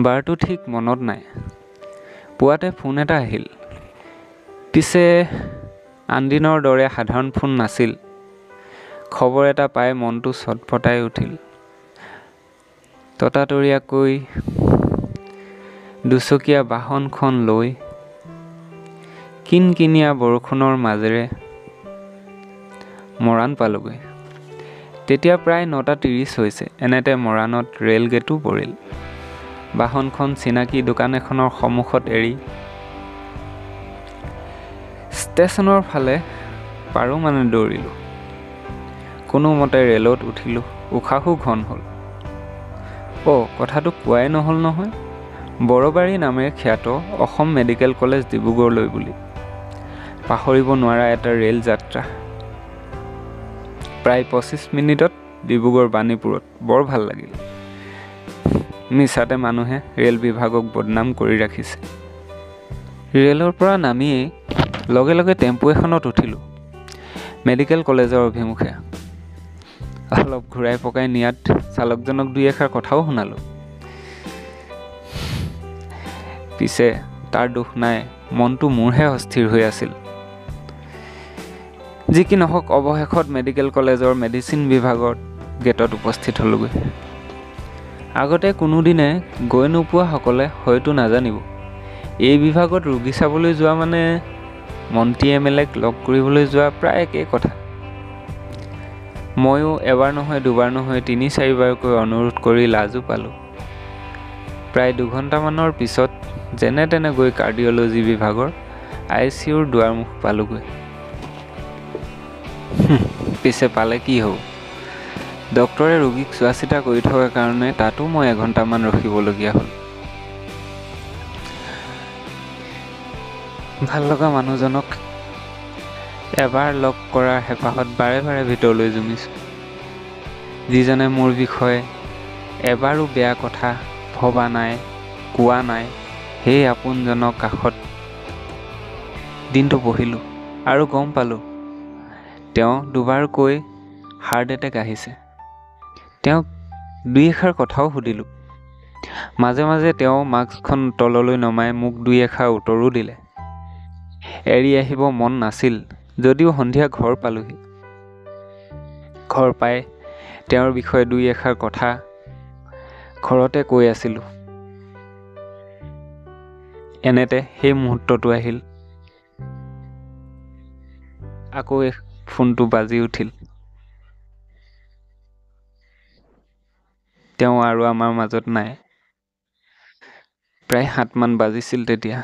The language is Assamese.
বাৰটো ঠিক মনত নাই। পুৱাতে ফোন এটা আহিল। পিছে আনদিনৰ দৰে সাধাৰণ ফোন নাছিল। খবৰ এটা পাই মনটো ছটফটাই উঠিল। ততাতৈয়াকৈ দুচকীয়া বাহনখন লৈ কিনকিনীয়া বৰষুণৰ মাজেৰে মৰাণ পালোগৈ। তেতিয়া প্ৰায় 9:30 হৈছে। এনেতে মৰাণত ৰেল গেটো পৰিল। বাহনখন চিনাকি দোকান এখনৰ সন্মুখত এৰি ষ্টেচনৰ ফালে দৌৰিলোঁ। কোনোমতে ৰেলত উঠিলোঁ। উশাহো ঘন হ'ল। কথাটো কোৱাই নহ'ল নহয়। বৰবাৰী নামেৰে খ্যাত অসম মেডিকেল কলেজ ডিব্ৰুগড়লৈ বুলি। পাহৰিব নোৱাৰা এটা ৰেল যাত্ৰা। প্ৰায় 25 মিনিটত ডিব্ৰুগড় বাণীপুৰত। বৰ ভাল লাগিল। মিছাতে মানুহে ৰেল বিভাগক বদনাম কৰি ৰাখিছে। ৰেলৰ পৰা নামিয়েই লগে লগে টেম্পু এখনত উঠিলোঁ। মেডিকেল কলেজৰ অভিমুখে। অলপ ঘূৰাই পকাই নিয়াত চালকজনক দুই এষাৰ কথাও শুনালোঁ। পিছে তাৰ দোষ নাই, মনটো মোৰহে অস্থিৰ হৈ আছিল। যি কি নহওক, অৱশেষত মেডিকেল কলেজৰ মেডিচিন বিভাগৰ গেটত উপস্থিত হ'লোগৈ। আগতে কোনোদিনে গৈ নোপোৱাসকলে হয়তো নাজানিব, এই বিভাগত ৰোগী চাবলৈ যোৱা মানে মন্ত্ৰী MLAক লগ কৰিবলৈ যোৱা প্ৰায় একেই কথা। ময়ো এবাৰ নহয় দুবাৰ নহয় 3-4বাৰকৈ অনুৰোধ কৰি লাজো পালোঁ। প্ৰায় 2 ঘণ্টামানৰ পিছত যেনে তেনে গৈ কাৰ্ডিঅ'লজি বিভাগৰ ICUৰ দুৱাৰমুখ পালোগৈ। পিছে পালে কি হ'ব? ডক্তৰে ৰোগীক চোৱা চিতা কৰি থকাৰ কাৰণে তাতো মই 1 ঘণ্টামান ৰখিবলগীয়া হ'ল। ভাল লগা মানুহজনক এবাৰ লগ কৰাৰ হেঁপাহত বাৰে বাৰে ভিতৰলৈ জুমিছোঁ। যিজনে মোৰ বিষয়ে এবাৰো বেয়া কথা ভবা নাই, কোৱা নাই, সেই আপোনজনৰ কাষত দিনটো বহিলোঁ আৰু গম পালোঁ তেওঁ দুবাৰকৈ হাৰ্ট এটেক আহিছে। তেওঁক দুই এষাৰ কথাও সুধিলোঁ। মাজে মাজে তেওঁ মাস্কখন তললৈ নমাই মোক দুই এষাৰ উত্তৰো দিলে। এৰি আহিব মন নাছিল যদিও সন্ধিয়া ঘৰ পালোহি। ঘৰ পাই তেওঁৰ বিষয়ে দুই এষাৰ কথা ঘৰতে কৈ আছিলোঁ। এনেতে সেই মুহূৰ্তটো আহিল। আকৌ ফোনটো বাজি উঠিল। তেওঁ আৰু আমাৰ মাজত নাই। প্ৰায় 7মান বাজিছিল তেতিয়া।